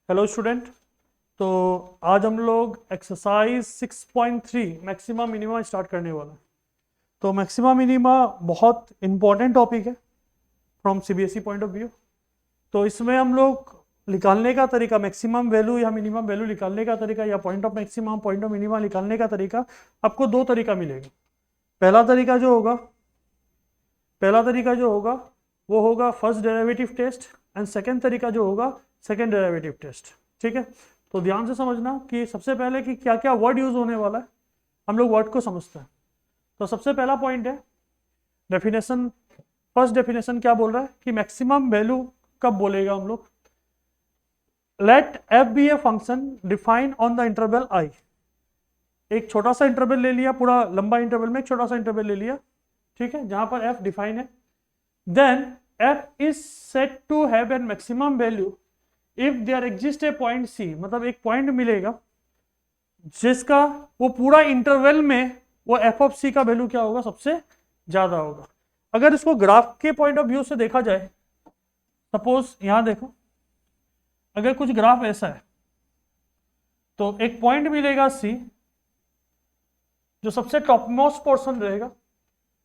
Hello student. तो आज हम लोग एक्सरसाइज 6.3 मैक्सिमा मिनिमा स्टार्ट करने वाला हैं। तो मैक्सिमा मिनिमा बहुत इंपॉर्टेंट टॉपिक है from CBSE point of view. तो इसमें हम लोग निकालने का तरीका, मैक्सिमम वैल्यू या मिनिमम वैल्यू निकालने का तरीका या point of maximum point of minima निकालने का तरीका, आपको दो तरीका मिलेगा। पहला तरीका जो होगा पहला तरीका जो होगा वो होगा first derivative test, and second तरीका जो होगा सेकेंड डेरिवेटिव टेस्ट। ठीक है, तो ध्यान से समझना कि सबसे पहले कि क्या क्या वर्ड यूज होने वाला है, हम लोग वर्ड को समझते हैं। तो सबसे पहला पॉइंट है डेफिनेशन। फर्स्ट डेफिनेशन क्या बोल रहा है कि मैक्सिमम वैल्यू कब बोलेगा हम लोग। Let f be a function define on the interval I. एक छोटा सा इंटरवल ले लिया, पूरा लंबा इंटरवल में एक छोटा सा इंटरवल ले लिया, ठीक है, जहां पर एफ डिफाइन है। then f is said to have a maximum value if there exists a point c। मतलब एक पॉइंट मिलेगा जिसका वो पूरा इंटरवल में वो एफ ऑफ सी का वैल्यू क्या होगा, सबसे ज्यादा होगा। अगर इसको ग्राफ के पॉइंट ऑफ व्यू से देखा जाए, सपोज यहां देखो, अगर कुछ ग्राफ ऐसा है तो एक पॉइंट मिलेगा सी जो सबसे टॉप मोस्ट पोर्शन रहेगा,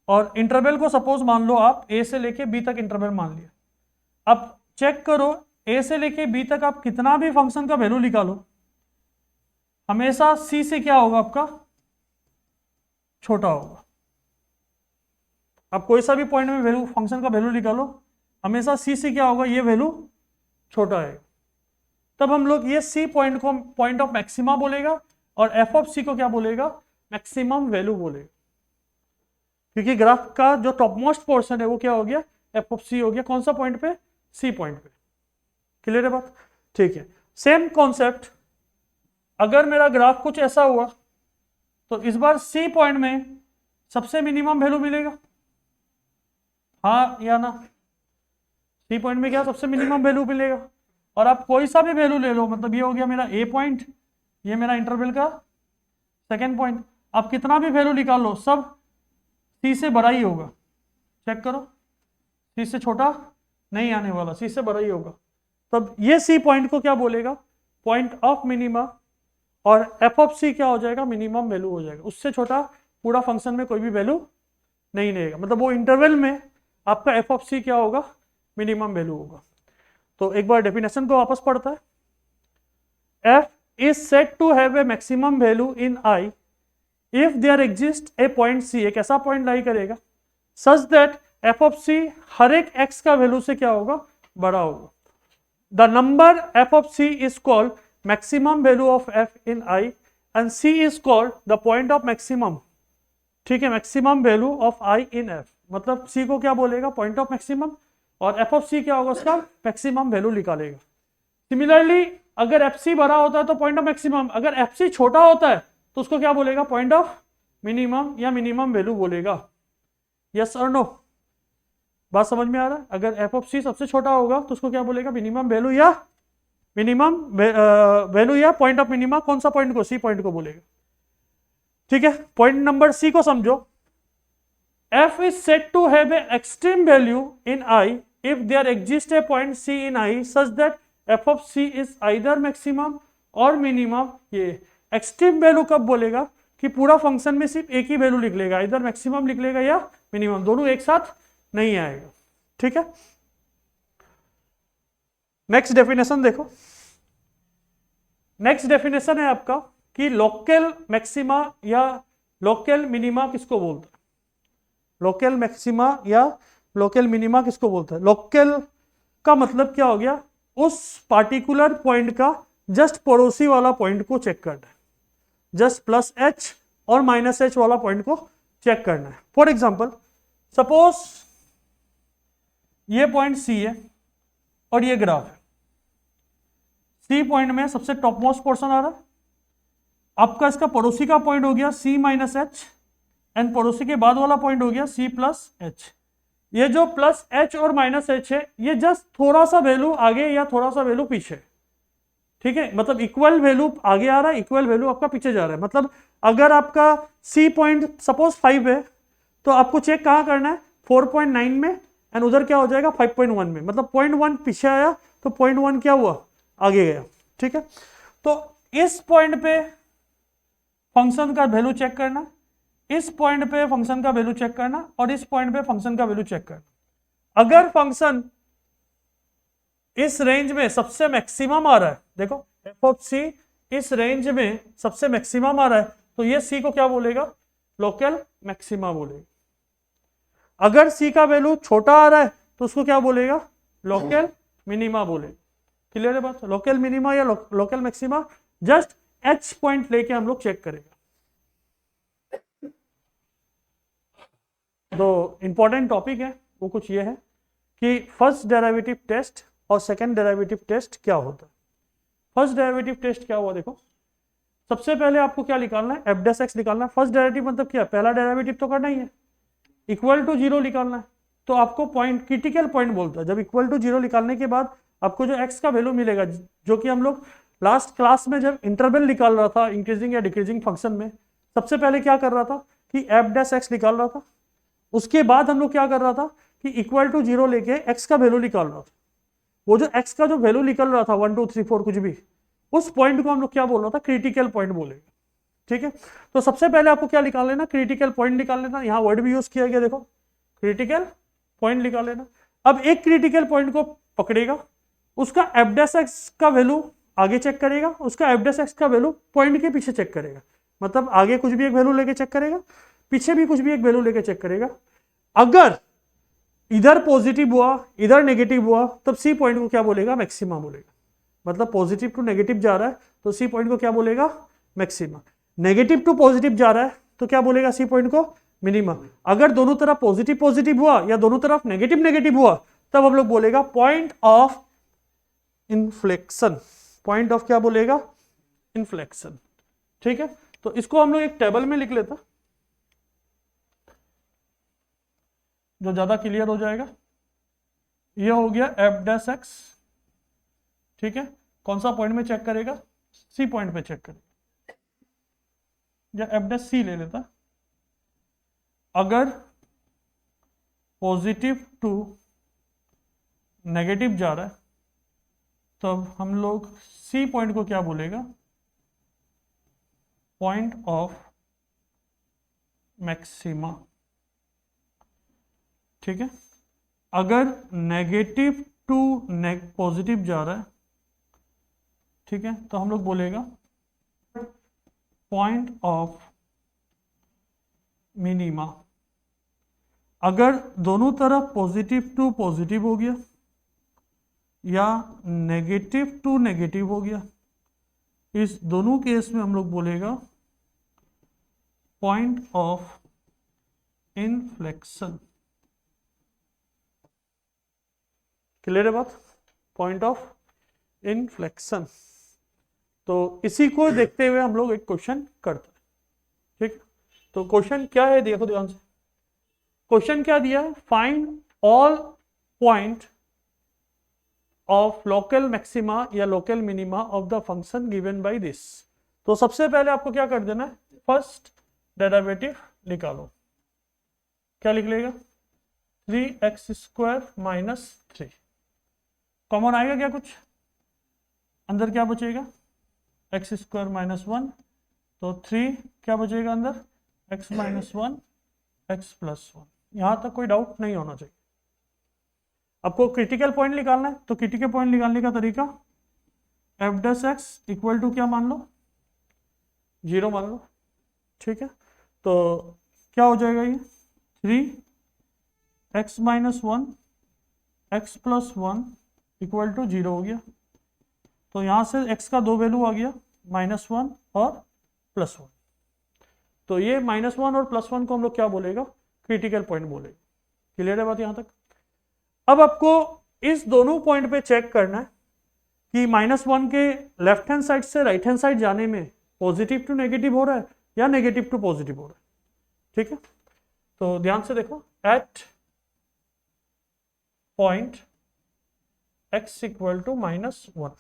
और इंटरवल को सपोज मान लो आप ए से लेके बी तक इंटरवल मान लिया। अब चेक करो ए से लेके बी तक आप कितना भी फंक्शन का वैल्यू निकालो, हमेशा सी से क्या होगा, आपका छोटा होगा। आप कोई सा भी पॉइंट में वैल्यू फंक्शन का वैल्यू निकालो, हमेशा सी से क्या होगा, ये वैल्यू छोटा है। तब हम लोग ये सी पॉइंट को पॉइंट ऑफ मैक्सिमा बोलेगा और एफ ऑफ सी को क्या बोलेगा, मैक्सिमम वैल्यू बोलेगा। क्योंकि ग्राफ का जो टॉप मोस्ट पोर्शन है वो क्या हो गया, एफ ऑफ सी हो गया। कौन सा पॉइंट पे, सी पॉइंट पे। क्लियर है बात, ठीक है। सेम कॉन्सेप्ट, अगर मेरा ग्राफ कुछ ऐसा हुआ तो इस बार सी पॉइंट में सबसे मिनिमम वैल्यू मिलेगा, हाँ या ना। सी पॉइंट में क्या सबसे मिनिमम वैल्यू मिलेगा। और आप कोई सा भी वैल्यू ले लो, मतलब ये हो गया मेरा ए पॉइंट, ये मेरा इंटरवल का सेकेंड पॉइंट। आप कितना भी वैल्यू निकाल लो, सब सी से बड़ा ही होगा। चेक करो, सी से छोटा नहीं आने वाला, सी से बड़ा ही होगा। तब ये सी पॉइंट को क्या बोलेगा, पॉइंट ऑफ मिनिमा, और एफ ऑफ सी क्या हो जाएगा, मिनिमम वैल्यू हो जाएगा। उससे छोटा पूरा फंक्शन में कोई भी वैल्यू नहीं रहेगा, मतलब वो इंटरवल में आपका एफ ऑफ सी क्या होगा, मिनिमम वैल्यू होगा। तो एक बार डेफिनेशन को वापस पढ़ता है। F is said to have a maximum value in I if there exist a point C. एक ऐसा पॉइंट लाई करेगा such that F of C हर एक एक्स का वैल्यू से क्या होगा, बड़ा होगा। The number F of C is called maximum value of F in I and C is called the point of maximum. ठीक है, maximum value of I in F, मतलब सी को क्या बोलेगा, पॉइंट ऑफ मैक्सिमम, और एफ ऑफ सी क्या होगा, उसका मैक्सिमम वैल्यू निकालेगा। सिमिलरली अगर एफ सी बड़ा होता है तो पॉइंट ऑफ मैक्सिमम, अगर एफ सी छोटा होता है तो उसको क्या बोलेगा, पॉइंट ऑफ मिनिमम या मिनिमम वैल्यू बोलेगा। यस और नो, बात समझ में आ रहा है। अगर एफ ऑफ सी सबसे छोटा होगा तो उसको क्या बोलेगा, मिनिमम वैल्यू या मिनिमम वैल्यू या पॉइंट ऑफ मिनिमा। कौन सा पॉइंट को, सी पॉइंट को बोलेगा। ठीक है, पॉइंट नंबर सी को समझो। F is said to have a extreme value in I if there exist a point C in I such that F of C is either maximum और minimum. ये extreme value कब बोलेगा, कि पूरा function में सिर्फ एक ही वैल्यू लिख लेगा, इधर मैक्सिमम लिख लेगा या मिनिमम, दोनों एक साथ नहीं आएगा। ठीक है, नेक्स्ट डेफिनेशन देखो। नेक्स्ट डेफिनेशन है आपका कि लोकल मैक्सिमा या लोकल मिनिमा किसको बोलते हैं। लोकल मैक्सिमा या लोकल मिनिमा किसको बोलते हैं। लोकल का मतलब क्या हो गया, उस पार्टिकुलर पॉइंट का जस्ट पड़ोसी वाला पॉइंट को चेक करना है, जस्ट प्लस एच और माइनस एच वाला पॉइंट को चेक करना है। फॉर एग्जांपल सपोज ये पॉइंट सी है और ये ग्राफ है। सी पॉइंट में सबसे टॉप मोस्ट पोर्शन आ रहा है, आपका इसका पड़ोसी का पॉइंट हो गया सी माइनस एच, एंड पड़ोसी के बाद वाला पॉइंट हो गया सी प्लस एच। ये जो प्लस एच और माइनस एच है, ये जस्ट थोड़ा सा वैल्यू आगे या थोड़ा सा वैल्यू पीछे। ठीक है, मतलब इक्वल वैल्यू आगे आ रहा है, इक्वल वैल्यू आपका पीछे जा रहा है। मतलब अगर आपका सी पॉइंट सपोज 5 है तो आपको चेक कहाँ करना है, 4.9 में, एंड उधर क्या हो जाएगा 5.1 में। मतलब 0.1 पीछे आया तो 0.1 क्या हुआ, आगे गया। ठीक है, तो इस पॉइंट पे फंक्शन का वैल्यू चेक करना, इस पॉइंट पे फंक्शन का वैल्यू चेक करना, और इस पॉइंट पे फंक्शन का वैल्यू चेक करना। अगर फंक्शन इस रेंज में सबसे मैक्सिमम आ रहा है, देखो एफ ऑफ सी इस रेंज में सबसे मैक्सिमम आ रहा है, तो ये सी को क्या बोलेगा, लोकल मैक्सिमा बोलेगा। अगर सी का वैल्यू छोटा आ रहा है तो उसको क्या बोलेगा, लोकल मिनिमा बोलेगा। क्लियर है बात, लोकल मिनिमा या local maxima just H point लेके हम लोग चेक करेंगे। तो इंपॉर्टेंट टॉपिक है वो कुछ ये है कि फर्स्ट डेरिवेटिव टेस्ट और सेकंड डेरिवेटिव टेस्ट क्या होता है। फर्स्ट डेरिवेटिव टेस्ट क्या हुआ, देखो सबसे पहले आपको क्या निकालना है, एफ डैश एक्स निकालना है। फर्स्ट डेरिवेटिव मतलब क्या, पहला डेरिवेटिव तो करना ही है, इक्वल टू जीरो निकालना है। तो आपको पॉइंट क्रिटिकल पॉइंट बोलता है, जब इक्वल टू जीरो निकालने के बाद आपको जो एक्स का वैल्यू मिलेगा, जो कि हम लोग लास्ट क्लास में जब इंटरवल निकाल रहा था इंक्रीजिंग या डिक्रीजिंग फंक्शन में, सबसे पहले क्या कर रहा था कि एफ डैश एक्स निकाल रहा था। उसके बाद हम लोग क्या कर रहा था कि इक्वल टू जीरो लेके एक्स का वैल्यू निकाल रहा था। वो जो एक्स का जो वैल्यू निकल रहा था 1 2 3 4 कुछ भी, उस पॉइंट को हम लोग क्या बोल रहा था, क्रिटिकल पॉइंट बोलेंगे। ठीक है, तो सबसे पहले आपको क्या निकाल लेना, क्रिटिकल पॉइंट निकाल लेना। यहां वर्ड भी यूज किया गया, देखो क्रिटिकल पॉइंट निकाल लेना। अब एक क्रिटिकल पॉइंट को पकड़ेगा, उसका एफ डैश एक्स का वैल्यू आगे चेक करेगा, उसका एफ डैश एक्स का वैल्यू पॉइंट के पीछे चेक करेगा। मतलब आगे कुछ भी एक वैल्यू लेके चेक करेगा, पीछे भी कुछ भी एक वैल्यू लेके चेक करेगा। अगर इधर पॉजिटिव हुआ इधर नेगेटिव हुआ, तब सी पॉइंट को क्या बोलेगा, मैक्सिमा बोलेगा। मतलब पॉजिटिव टू नेगेटिव जा रहा है तो सी पॉइंट को क्या बोलेगा, मैक्सिमा। नेगेटिव टू पॉजिटिव जा रहा है तो क्या बोलेगा सी पॉइंट को, मिनिमा। अगर दोनों तरफ पॉजिटिव पॉजिटिव हुआ या दोनों तरफ नेगेटिव नेगेटिव हुआ, तब हम लोग बोलेगा point of inflection. Point of क्या बोलेगा, इन्फ्लेक्शन। ठीक है, तो इसको हम लोग एक टेबल में लिख लेते, जो ज्यादा क्लियर हो जाएगा। ये हो गया एफ डैश एक्स। ठीक है, कौन सा पॉइंट में चेक करेगा, सी पॉइंट पे चेक करेगा, या एफ डैश सी ले लेता। अगर पॉजिटिव टू नेगेटिव जा रहा है तब हम लोग सी पॉइंट को क्या बोलेगा, पॉइंट ऑफ मैक्सिमा। ठीक है, अगर नेगेटिव टू पॉजिटिव जा रहा है, ठीक है, तो हम लोग बोलेगा पॉइंट ऑफ मिनिमा। अगर दोनों तरफ पॉजिटिव टू पॉजिटिव हो गया या नेगेटिव टू नेगेटिव हो गया, इस दोनों केस में हम लोग बोलेगा पॉइंट ऑफ इनफ्लेक्शन। क्लियर है बात, पॉइंट ऑफ इनफ्लेक्शन। तो इसी को देखते हुए हम लोग एक क्वेश्चन करते हैं। ठीक, तो क्वेश्चन क्या है, देखो ध्यान से। क्वेश्चन क्या दिया है, find all point of local maxima या local minima of the function given by this. तो सबसे पहले आपको क्या कर देना है, फर्स्ट डेरिवेटिव निकालो। क्या लिख लेगा, 3x² - 3। कॉमन आएगा क्या कुछ, अंदर क्या बचेगा, x² - 1, तो 3 क्या बचेगा अंदर, x - 1 x + 1। यहां तक कोई डाउट नहीं होना चाहिए। आपको क्रिटिकल पॉइंट निकालना है, तो क्रिटिकल पॉइंट निकालने का तरीका, F dash x equal to क्या मान लो, 0 मान लो। ठीक है, तो क्या हो जाएगा ये, 3x - 1 x + 1 इक्वल टू 0 हो गया। तो यहां से x का दो वैल्यू आ गया, -1 और +1। तो ये -1 और +1 को हम लोग क्या बोलेगा, क्रिटिकल पॉइंट बोलेगा। क्लियर है बात यहां तक। अब आपको इस दोनों पॉइंट पे चेक करना है कि -1 के लेफ्ट हैंड साइड से राइट हैंड साइड जाने में पॉजिटिव टू नेगेटिव हो रहा है या नेगेटिव टू पॉजिटिव हो रहा है। ठीक है, तो ध्यान से देखो, at point x equal to -1।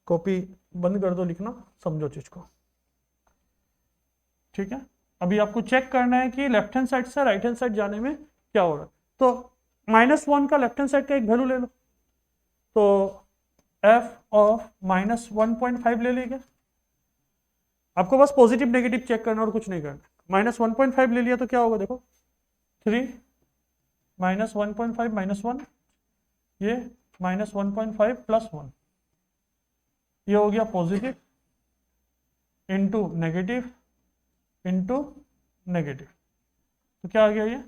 Copy बंद कर दो लिखना, समझो चीज को। ठीक है, अभी आपको चेक करना है कि लेफ्ट हैंड साइड से राइट हैंड साइड जाने में क्या हो रहा है। तो -1 का लेफ्ट हैंड साइड का एक वैल्यू ले लो, तो एफ ऑफ -1.5 ले लीजिए। आपको बस पॉजिटिव नेगेटिव चेक करना और कुछ नहीं करना। -1.5 ले लिया तो क्या होगा, देखो 3 -1.5 -1, ये -1.5 +1, ये हो गया positive into negative into negative, तो क्या आ गया ये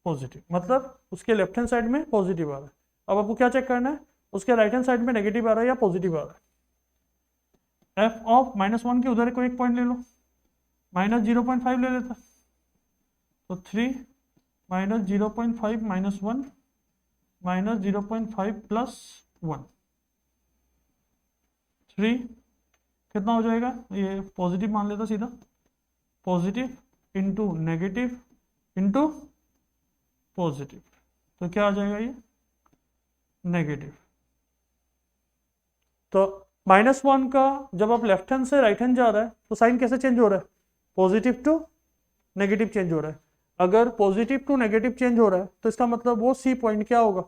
पॉजिटिव, मतलब उसके लेफ्ट हैंड साइड में पॉजिटिव आ रहा है। अब आपको क्या चेक करना है, उसके राइट हैंड साइड में नेगेटिव आ रहा है या पॉजिटिव आ रहा है। एफ ऑफ -1 के उधर कोई एक पॉइंट ले लो, -0.5 ले लेता, तो 3 -0.5 -1 -0.5 +1, 3 कितना हो जाएगा, ये पॉजिटिव मान लेता सीधा, positive into negative into positive, तो क्या आ जाएगा ये नेगेटिव। तो -1 का जब आप लेफ्ट हैंड से राइट हैंड जा रहा है तो साइन कैसे चेंज हो रहा है, पॉजिटिव टू नेगेटिव चेंज हो रहा है। अगर पॉजिटिव टू नेगेटिव चेंज हो रहा है तो इसका मतलब वो सी पॉइंट क्या होगा,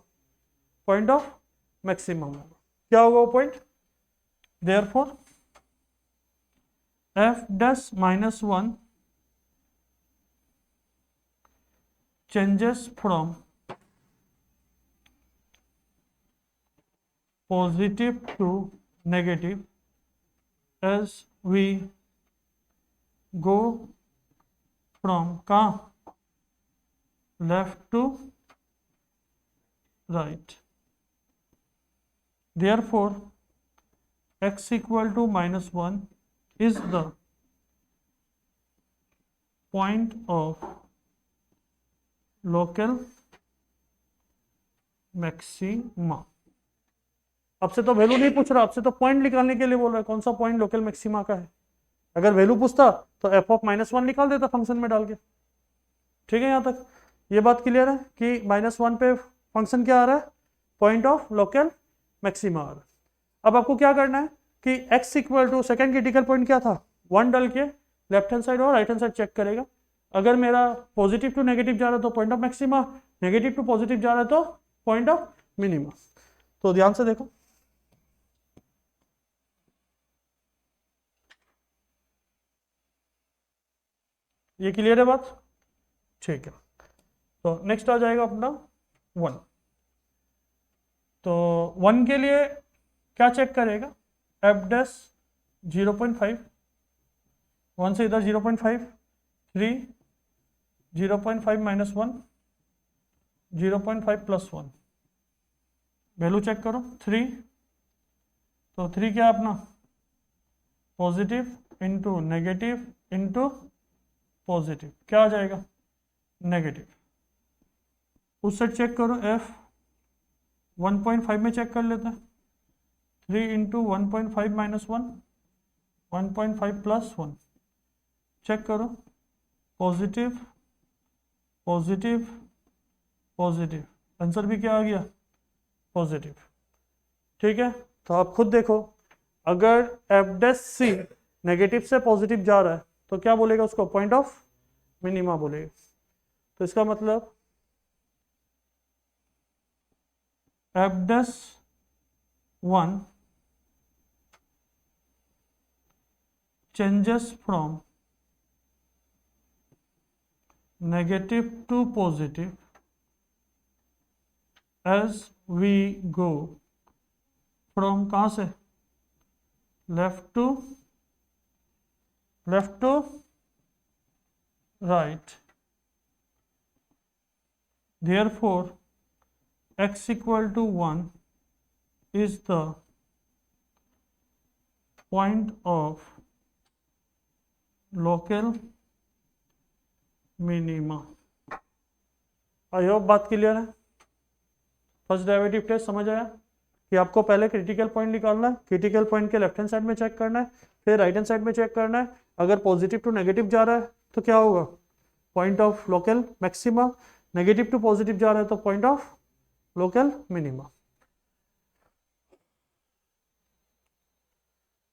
पॉइंट ऑफ मैक्सिमम होगा। क्या होगा वो point, therefore F dash -1 changes from positive to negative as we go from कहाँ, left to right, therefore x equal to -1 is the point of local maxima. आपसे तो value नहीं पूछ रहा, आपसे तो पॉइंट निकालने के लिए बोल रहा है, कौन सा पॉइंट लोकल मैक्सिमा का है। अगर वैल्यू पूछता तो एफ ऑफ -1 निकाल देता फंक्शन में डाल के। ठीक है, यहाँ तक ये बात क्लियर है कि -1 पे फंक्शन क्या आ रहा है, पॉइंट ऑफ लोकल मैक्सिमा आ रहा है। अब आपको क्या करना है कि x equal to second critical point क्या था, 1 डाल के लेफ्ट हैंड साइड और राइट हैंड साइड चेक करेगा। अगर मेरा पॉजिटिव टू नेगेटिव जा रहा है तो point of maxima, negative to positive जा रहा है तो पॉइंट ऑफ मिनिमा। तो ध्यान से देखो, ये क्लियर है बात, ठीक है। तो नेक्स्ट आ जाएगा अपना 1। तो 1 के लिए क्या चेक करेगा, एफ डैश 0.5, 1 से इधर 0.5, 3 0.5 -1 0.5 +1, वैल्यू चेक करो 3, तो 3 क्या अपना positive into negative into positive, क्या आ जाएगा नेगेटिव। उस साइड चेक करो, एफ 1.5 में चेक कर लेते हैं, 3 इंटू 1.5 -1 1.5 +1, चेक करो पॉजिटिव पॉजिटिव पॉजिटिव, आंसर भी क्या आ गया पॉजिटिव। ठीक है, तो आप खुद देखो, अगर एफ डैश सी नेगेटिव से पॉजिटिव जा रहा है तो क्या बोलेगा उसको, पॉइंट ऑफ मिनिमा बोलेगा। तो इसका मतलब F dash 1 changes from negative to positive as we go from कहाँ से, left to right, therefore x equal to 1 is the point of local minima. I hope बात क्लियर है। फर्स्ट डेरिवेटिव टेस्ट समझ आया कि आपको पहले क्रिटिकल पॉइंट निकालना है, क्रिटिकल पॉइंट के लेफ्ट हैंड साइड में चेक करना है, फिर राइट हैंड साइड में चेक करना है। अगर पॉजिटिव टू नेगेटिव जा रहा है तो क्या होगा, point of local maxima, negative to positive जा रहा है तो point of local minima.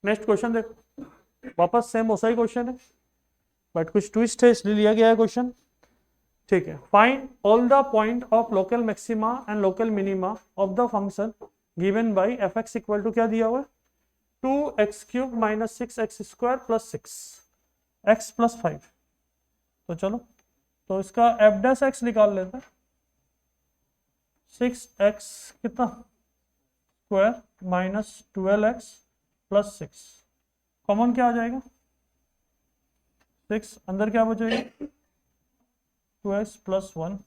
Next question देखो, वापस सेम वैसा ही क्वेश्चन है बट कुछ ट्विस्ट है इसलिए लिया गया है क्वेश्चन। ठीक है, find all the point of local maxima and local minima of the function given by f x equal to क्या दिया हुआ है 2x³ minus 6x² plus 6x plus 5। तो चलो, तो इसका एफ डैश एक्स निकाल लेते हैं। 6x कितना square minus 12x plus 6, common क्या आ जाएगा 6, अंदर क्या बचेगा 2x प्लस 1,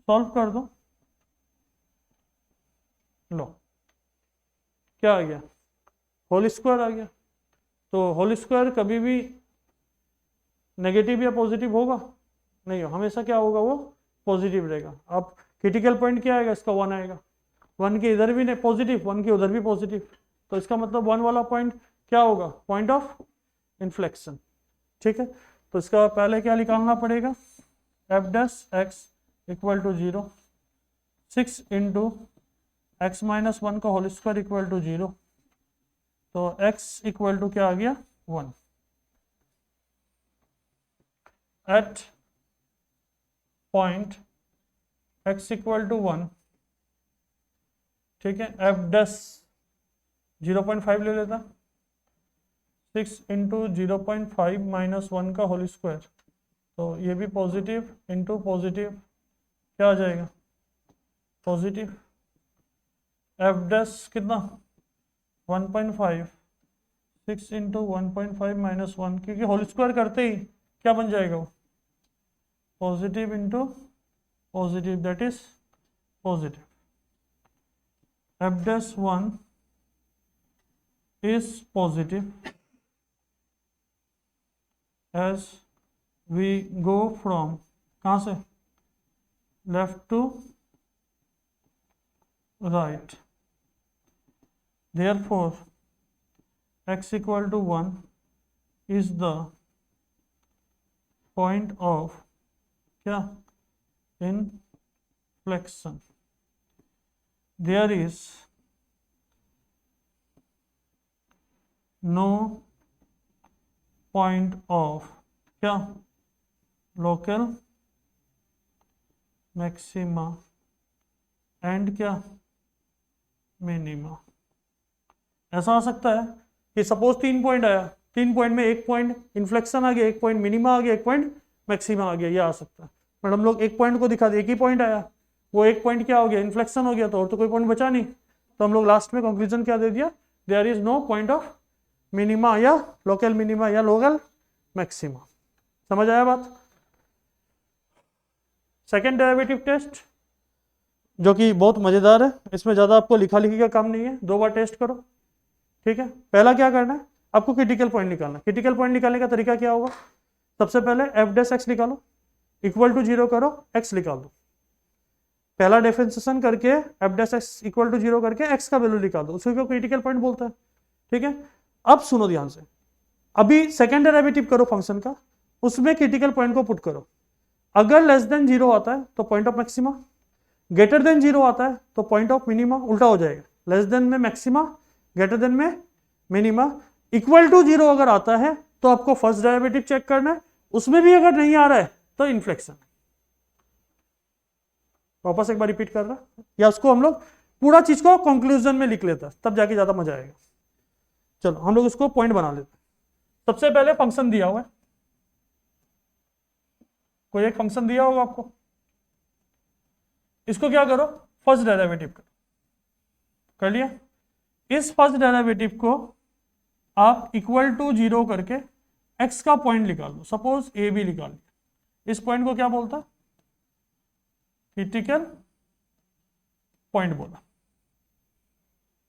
सॉल्व कर दो, लो क्या आ गया होल स्क्वायर आ गया। तो होल स्क्वायर कभी भी नेगेटिव या पॉजिटिव होगा नहीं, हो हमेशा क्या होगा वो पॉजिटिव रहेगा। अब क्रिटिकल पॉइंट क्या आएगा इसका 1 आएगा, 1 के इधर भी नहीं पॉजिटिव, 1 के उधर भी पॉजिटिव, तो इसका मतलब 1 वाला पॉइंट क्या होगा पॉइंट ऑफ इन्फ्लेक्शन। ठीक है, तो इसका पहले क्या निकालना पड़ेगा f dash x equal to 0, 6 into x minus 1 का होल स्क्वायर इक्वल टू 0, तो x इक्वल टू क्या आ गया 1 at point x equal to 1। ठीक है, एफ डैश 0.5 ले लेता, 6 इंटू 0.5 माइनस 1 का होल स्क्वायर, तो ये भी पॉजिटिव इंटू पॉजिटिव क्या आ जाएगा पॉजिटिव, एफ डैश कितना 1.5, 6 इंटू 1.5 माइनस 1, क्योंकि होल स्क्वायर करते ही क्या बन जाएगा वो positive into positive, that is positive. F dash 1 is positive as we go from कहाँ से left to right, therefore x equal to 1 is the point of क्या inflection, there is no point of क्या local maxima and क्या minima. ऐसा आ सकता है कि suppose 3 point आया, 3 पॉइंट में एक पॉइंट इन्फ्लेक्शन आ गया, एक पॉइंट मिनिमा आ गया, एक पॉइंट मैक्सिमा आ गया, ये आ सकता है। बट हम लोग एक पॉइंट को दिखा दे, एक ही पॉइंट आया, वो एक पॉइंट क्या हो गया इन्फ्लेक्शन हो गया, तो और तो कोई पॉइंट बचा नहीं, तो हम लोग लास्ट में कंक्लूजन क्या दे दिया there is no point of minima या लोकल मिनिमा या लोकल मैक्सिमा। समझ आया बात। सेकेंड डेरिवेटिव टेस्ट जो कि बहुत मजेदार है, इसमें ज्यादा आपको लिखा लिखी का काम नहीं है, 2 बार टेस्ट करो। ठीक है, पहला क्या करना है आपको क्रिटिकल पॉइंट निकालना। क्रिटिकल पॉइंट निकालने का तरीका क्या होगा, सबसे पहले एफ डैश एक्स निकालो, इक्वल टू 0 करो, एक्स निकाल दो, पहला डिफरेंशिएशन करके f dash x equal to 0 करके एक्स का वैल्यू निकाल दो, उसको क्रिटिकल पॉइंट बोलता है। ठीक है, अब सुनो ध्यान से, अभी सेकेंड डेरिवेटिव करो फंक्शन का, उसमें क्रिटिकल पॉइंट को पुट करो, अगर लेस देन 0 आता है तो point of maxima, greater than 0 आता है तो पॉइंट ऑफ मिनिमा, उल्टा हो जाएगा, लेस देन में मैक्सिमा, ग्रेटर देन में मिनिमा, इक्वल टू 0 अगर आता है तो आपको फर्स्ट डेरिवेटिव चेक करना है, उसमें भी अगर नहीं आ रहा है तो इन्फ्लेक्शन। वापस एक बार रिपीट कर रहा, या उसको हम लोग पूरा चीज को कंक्लूजन में लिख लेता, तब जाके ज्यादा मजा आएगा। चलो हम लोग इसको पॉइंट बना लेते हैं। सबसे पहले फंक्शन दिया हुआ है, कोई एक फंक्शन दिया होगा आपको, इसको क्या करो फर्स्ट डेरिवेटिव करो, कर लिया। इस फर्स्ट डेरिवेटिव को आप इक्वल टू 0 करके x का पॉइंट निकाल लो, सपोज ए बी निकाल लिया, इस पॉइंट को क्या बोलता क्रिटिकल पॉइंट बोला,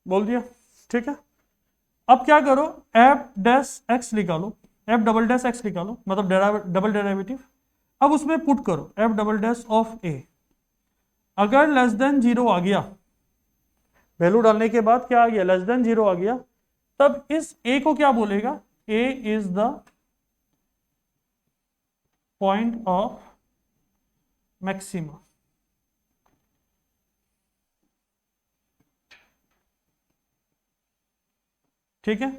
बोल दिया। ठीक है, अब क्या करो एफ डैश एक्स निकालो, एफ डबल डैश एक्स निकालो, मतलब डबल डेरिवेटिव, अब उसमें पुट करो एफ डबल डैश ऑफ ए, अगर लेस देन 0 आ गया, वैल्यू डालने के बाद क्या आ गया लेस देन 0 आ गया, तब इस ए को क्या बोलेगा A is the point of maxima. ठीक है,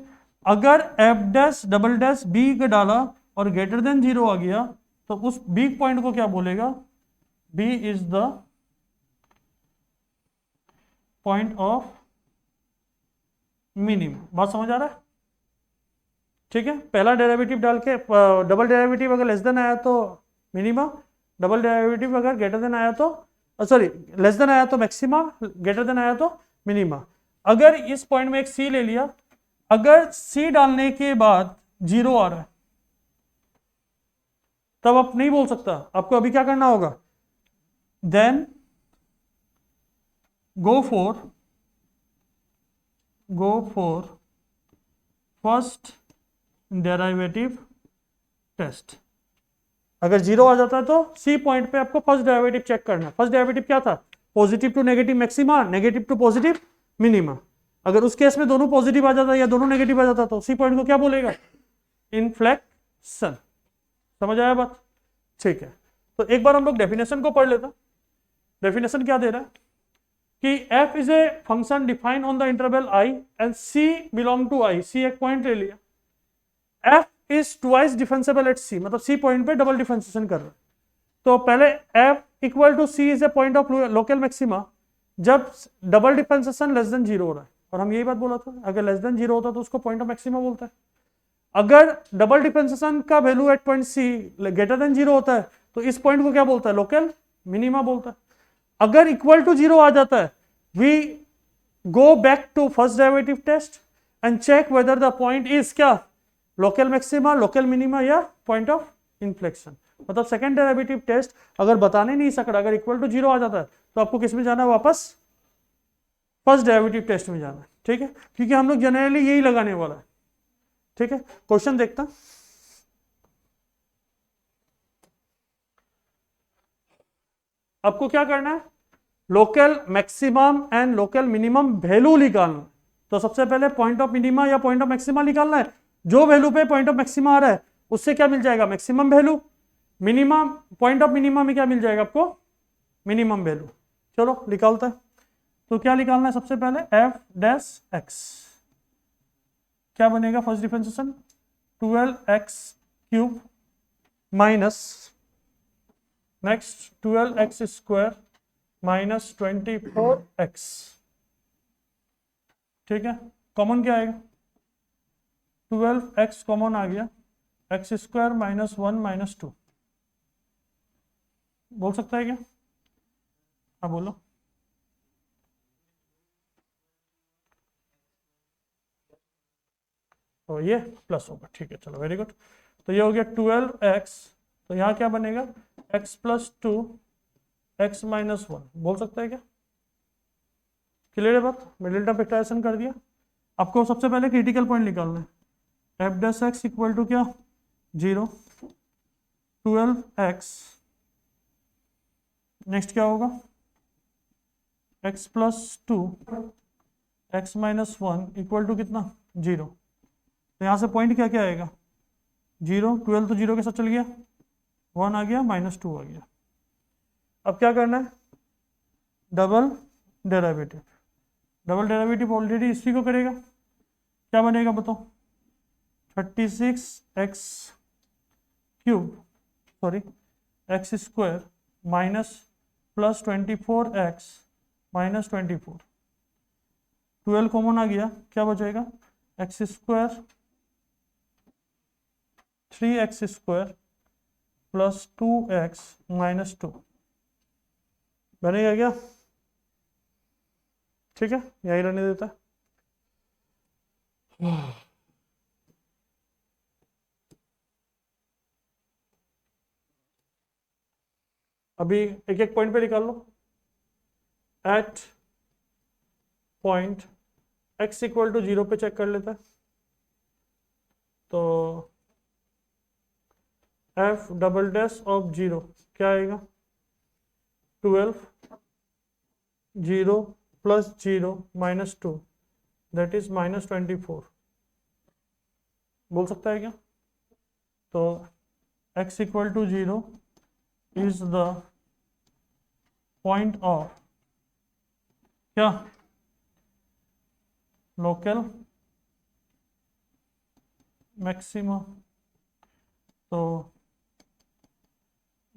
अगर f dash double dash b का डाला और ग्रेटर देन 0 आ गया तो उस वीक पॉइंट को क्या बोलेगा, b is the point of minimum. बात समझ आ रहा है? ठीक है, पहला डेरिवेटिव डाल के डबल डेरिवेटिव अगर लेस देन आया तो मिनिमा, डबल डेरिवेटिव अगर ग्रेटर देन आया तो सॉरी लेस देन आया तो मैक्सिमा, ग्रेटर देन आया तो मिनिमा। अगर इस पॉइंट में एक सी ले लिया, अगर सी डालने के बाद जीरो आ रहा है तब आप नहीं बोल सकता, आपको अभी क्या करना होगा, then go for first derivative test. अगर जीरो आ जाता है तो सी पॉइंट पे आपको फर्स्ट डेरिवेटिव चेक करना है। फर्स्ट डेरिवेटिव क्या था, positive to negative maxima, negative to positive minima. अगर उस केस में दोनों पॉजिटिव आ जाता या दोनों नेगेटिव आ जाता तो सी पॉइंट को क्या बोलेगा, इन्फ्लेक्शन। समझ आया बात? ठीक है, तो एक बार हम लोग डेफिनेशन को पढ़ लेते। डेफिनेशन क्या दे रहा है कि f is a function defined on the interval i and c belong to i। c एक पॉइंट ले लिया, f is twice differentiable at c, मतलब c पॉइंट पे डबल डिफरेंशिएशन कर रहा है। तो पहले f equal to c is a point of local maxima जब double differentiation less than zero हो रहा है, और हम यही बात बोला था, अगर लेस देन जीरो होता तो उसको पॉइंट ऑफ मैक्सिमा बोलता है। अगर डबल डिफरेंशिएशन का value at point c greater than zero होता है तो इस पॉइंट को क्या बोलता है, लोकल मिनिमा बोलता है। अगर इक्वल टू जीरो आ जाता है, we go back to first derivative test and check whether the point is क्या, लोकल मैक्सिमा, लोकल मिनिमा या पॉइंट ऑफ इन्फ्लेक्शन। मतलब सेकंड डेरिवेटिव टेस्ट अगर बताने नहीं सकता, अगर इक्वल टू जीरो आ जाता है तो आपको किस में जाना है, वापस फर्स्ट डेरिवेटिव टेस्ट में जाना है। ठीक है, क्योंकि हम लोग जनरली यही लगाने वाला है। ठीक है, क्वेश्चन देखता हूं। आपको क्या करना है, local maximum and local minimum value निकालना। तो सबसे पहले पॉइंट ऑफ मिनिमा या पॉइंट ऑफ मैक्सिमा निकालना है। जो वैल्यू पे पॉइंट ऑफ मैक्सिमा आ रहा है उससे क्या मिल जाएगा, maximum value. Minimum point of minima में क्या मिल जाएगा आपको, मिनिमम वैल्यू। चलो निकालता है। तो क्या निकालना है, सबसे पहले एफ डैश एक्स क्या बनेगा, first differentiation 12x³ minus next 12x² minus 24x। ठीक है, कॉमन क्या आएगा, 12x कॉमन आ गया, x² माइनस 1 माइनस 2 बोल सकता है क्या, हाँ बोलो। तो ये प्लस होगा, ठीक है, चलो वेरी गुड। तो ये हो गया 12x, तो यहाँ क्या बनेगा, x प्लस 2 x माइनस 1 बोल सकता है क्या, क्लियर है बात। मिडिल टर्म फैक्टराइजेशन कर दिया। आपको सबसे पहले क्रिटिकल पॉइंट निकालना है, f dash x equal to क्या, 0, 12x, नेक्स्ट क्या होगा, x plus 2 x minus 1 equal to कितना, 0। तो यहाँ से पॉइंट क्या क्या आएगा, 0, 12 तो 0 के साथ चल गया, 1 आ गया, माइनस 2 आ गया। अब क्या करना है, double derivative. Double derivative already इसी को करेगा, क्या बनेगा बताओ, 36x³ sorry x² minus plus 24x minus 24, 12 common आ गया, क्या बचेगा, x² 3x² plus 2x minus 2 बनेगा क्या, ठीक है, यही रहने देता है। अभी एक एक पॉइंट पे निकाल लो। At point x equal to 0 पे चेक कर लेता है, तो f डबल डैश ऑफ 0 क्या आएगा, 12 0 plus 0 minus 2 that is minus 24 बोल सकता है क्या। तो x equal to 0 is the point of क्या, लोकल मैक्सिमा। तो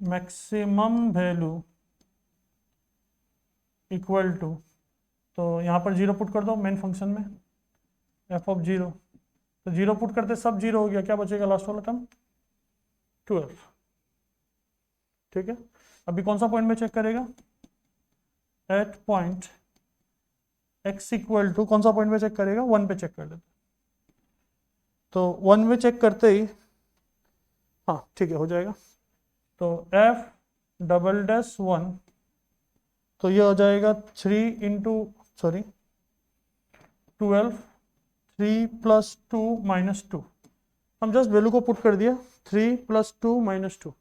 मैक्सिमम वैल्यू इक्वल टू, तो यहाँ पर जीरो पुट कर दो मेन फंक्शन में, एफ ऑफ जीरो, तो जीरो पुट करते सब जीरो हो गया, क्या बचेगा लास्ट वाला टर्म 12। ठीक है, अभी कौन सा पॉइंट में चेक करेगा, at point x equal to, कौन सा पॉइंट में चेक करेगा, 1 पे चेक कर लेते, तो 1 में चेक करते ही, हाँ ठीक है हो जाएगा, तो एफ डबल डैश 1, तो ये हो जाएगा 3 इंटू सॉरी 12, 3 प्लस 2 माइनस 2, हम जस्ट वैल्यू को पुट कर दिया, 3 प्लस 2 माइनस 2,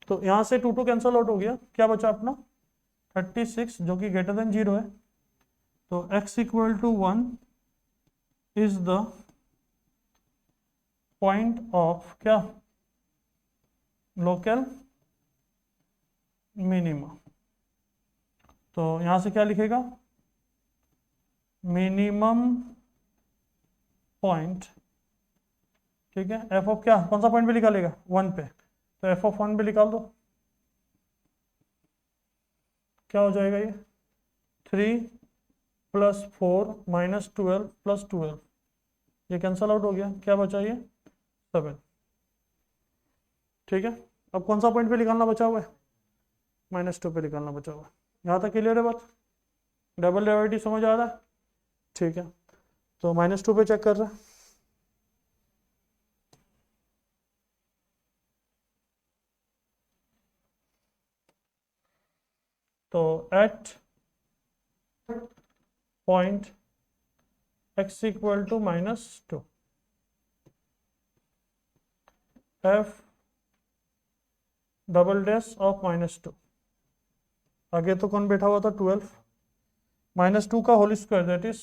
तो यहाँ से 2 2 कैंसल आउट हो गया, क्या बचा अपना 36 जो कि ग्रेटर देन 0 है, तो x equal to 1 is the point of क्या, लोकल मिनिमा, तो यहाँ से क्या लिखेगा, मिनिमम पॉइंट, ठीक है, एफ ऑफ क्या, कौन सा पॉइंट पे निकालेगा 1 पे, तो एफ ऑफ 1 पे निकाल दो, क्या हो जाएगा ये 3 प्लस 4 माइनस 12 प्लस 12, ये कैंसल आउट हो गया, क्या बचा ये 7। ठीक है, अब कौन सा पॉइंट पे निकालना बचा हुआ है, -2 पे निकालना बचा हुआ है, यहाँ तक क्लियर है बात, डबल डेरिवेटिव समझ आ रहा है, ठीक है, तो -2 पे चेक कर रहे हैं, तो at point x equal to -2, f double dash of -2, आगे तो कौन बैठा हुआ था 12, -2 का होल स्क्वायर दैट इज,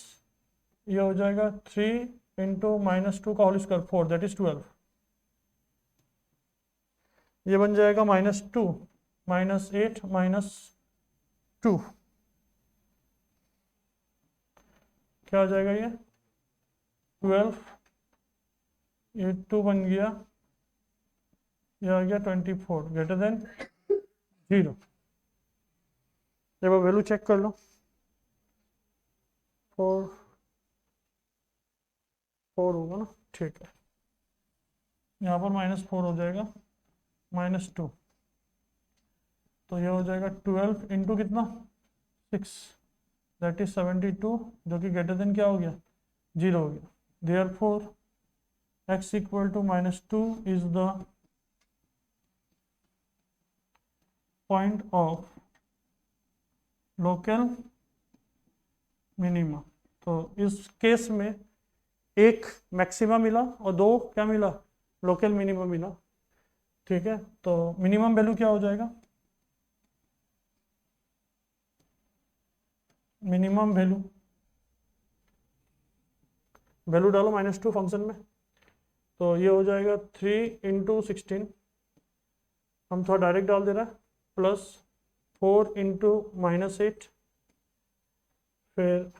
ये हो जाएगा 3 इंटू -2 का होल स्क्वायर 4 दैट इज 12, ये बन जाएगा -2 -8 -2, क्या हो जाएगा ये 12, ये 2 बन गया, ये आ गया 24 ग्रेटर देन 0, जब वैल्यू चेक कर लो 4 होगा ना, ठीक है, यहाँ पर -4 हो जाएगा -2, तो ये हो जाएगा 12 इंटू कितना 6 दैट इज 72, जो कि ग्रेटर देन क्या हो गया 0 हो गया, therefore x equal to -2 is the point of local minima, तो इस केस में एक मैक्सिमा मिला और 2 क्या मिला, लोकल मिनिमम मिला, ठीक है, तो मिनिमम वैल्यू क्या हो जाएगा, मिनिमम वैल्यू, वैल्यू डालो -2 फंक्शन में, तो ये हो जाएगा 3 इंटू 16, हम थोड़ा डायरेक्ट डाल दे रहा है, प्लस 4 इंटू -8, फिर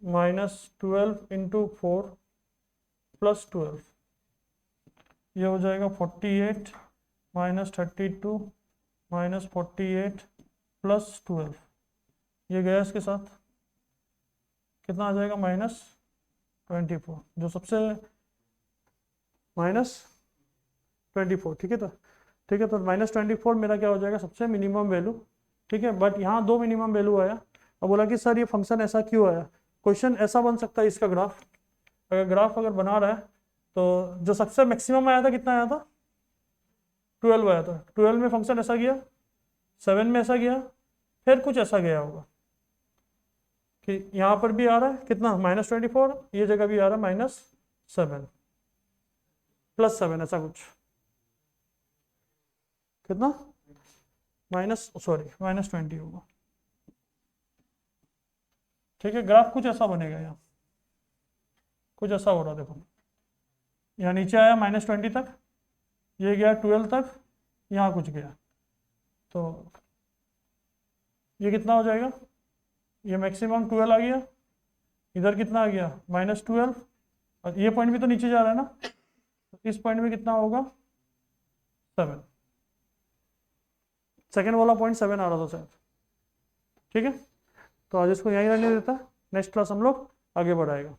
-12 इंटू 4 प्लस 12, ये हो जाएगा 48 -32 -48 प्लस 12, ये गया इसके साथ, कितना आ जाएगा -24, जो सबसे -24, ठीक है, तो ठीक है, तो -24 मेरा क्या हो जाएगा सबसे मिनिमम वैल्यू, ठीक है, बट यहाँ 2 मिनिमम वैल्यू आया, अब बोला कि सर ये फंक्शन ऐसा क्यों आया, क्वेश्चन ऐसा बन सकता है इसका ग्राफ, अगर ग्राफ अगर बना रहा है तो जो सबसे मैक्सिमम आया था कितना आया था 12 आया था, 12 में फंक्शन ऐसा गया, 7 में ऐसा गया, फिर कुछ ऐसा गया होगा कि यहाँ पर भी आ रहा है कितना -24, ये जगह भी आ रहा है -7 +7, ऐसा कुछ, कितना -20 होगा, ठीक है, ग्राफ कुछ ऐसा बनेगा, यहाँ कुछ ऐसा हो रहा है, देखो यहाँ नीचे आया -20 तक, ये गया 12 तक, यहाँ कुछ गया, तो ये कितना हो जाएगा, ये मैक्सिमम 12 आ गया, इधर कितना आ गया -12, और ये पॉइंट भी तो नीचे जा रहा है ना, तो इस पॉइंट में कितना होगा 7, सेकेंड वाला 0.7 आ रहा था शायद। ठीक है, तो आज इसको यहीं रहने देता है, नेक्स्ट क्लास हम लोग आगे बढ़ाएगा।